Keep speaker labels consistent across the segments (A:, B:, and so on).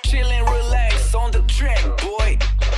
A: Chillin', relax on the track, boy.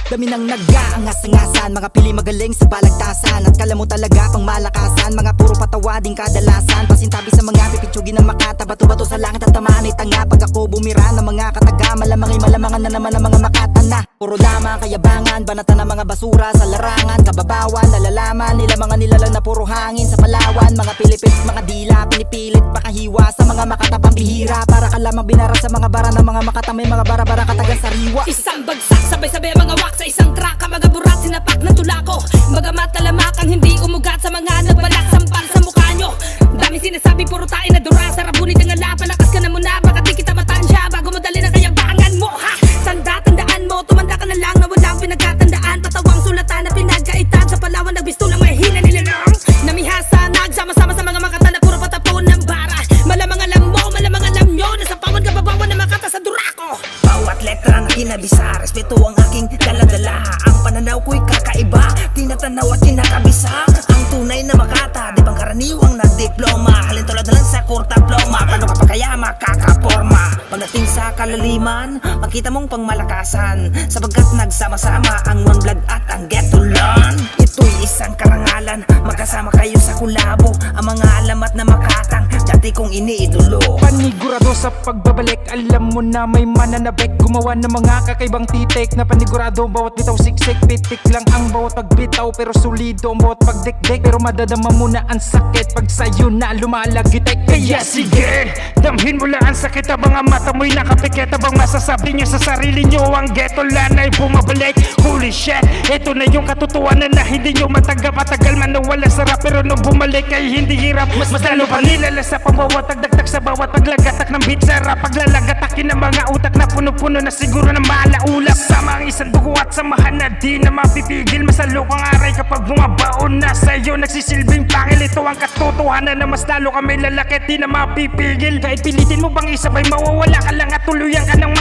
B: Dami nang nag-aangas-angasan, mga pili magaling sa balagtasan. At kala mo talaga pang malakasan, mga puro patawa din kadalasan. Pasintabi sa mga pipitsugin ng makata, bato-bato sa langit at tamaan ay tanga. Pag ako bumira ng mga kataga, malamangay malamangan na naman ang mga makata na. Puro lamang kayabangan, banatan ng mga basura sa larangan. Kababawan, nalalaman nila mga nilalang na puro hangin sa Palawan. Mga Pilipit, mga dila, pinipilit pakahiwa sa mga makata pambihira. Para ka lamang binara sa mga bara ng mga makata, may mga bara-bara katagang sariwa.
C: Isang bagsak, sabay-sabay mga wak sa isang traka, mga burat sinapak ng tulako. Bagamat talamakang hindi umugat sa mga nagbalak sampal sa mukha nyo. Dami sinasabi puro tayo na dura, sarabunit ang ala, palakas ka na muna, baka di kita matansya bago mo dali na kayabangan mo, ha? Tandaan mo, tumanda ka na lang na walang pinagkatandaan. Patawang sulatan na pinagkaitan sa Palawan, nagbistulang mahina nilalang. Namihasa, nagsama-sama sa mga makata na puro patapon ng bara. Malamang alam nyo, nasa pawan kababawan na makata sa durako.
D: Bawat letra na kinabisa, respeto ang aking daladala. Ang pananaw ko'y kakaiba, tinatanaw at kinakabisa. Ang tunay na makata, di bang karaniwang nagdiploma. Halintulad na lang sa kurta-ploma, paano ka pa kaya makakaporma? Pagdating sa kalaliman, makita mong pangmalakasan, sapagkat nagsama-sama ang One Blood at ang Ghettolan. Ito'y isang karangalan, magkasama kayo sa kulabo. Ang mga alamat na makatang, dati kong iniidolo.
E: Panigurado sa pagbabalik, alam mo na may mananabik. Gumawa ng mga kakaibang titik na panigurado. Bawat bitaw siksik, pitik lang ang bawat pagbitaw. Pero solido ang bawat pagdikdik. Pero madadama mo na ang sakit pag sa'yo na lumalagitik. Kaya sige, damhin mo lang ang sakit. Habang ang mata mo'y nakapikit, habang masasabi nyo sa sarili nyo ang Ghettolan ay bumabalik. Holy shit, ito na yung katotohanan na hindi nyo matanggap. Matagal man nawala sarap, pero nung bumalik ay hindi hirap. Mas lalo pa nilalasap ang bawat tagdagdag sa bawat paglagatak ng beat. Sarap paglalagatakin ng mga utak na puno-puno na siguro ng malaulap. Sama ang isang dugo at samahan na di na mapipigil. Masalok ang aray kapag bumabaon na sa'yo. Nagsisilbing pangil, ito ang katotohanan na mas lalo kami lalaki, di na mapipigil. Kahit pilitin mo bang isabay, mawawala ka lang at tuluyan ka ng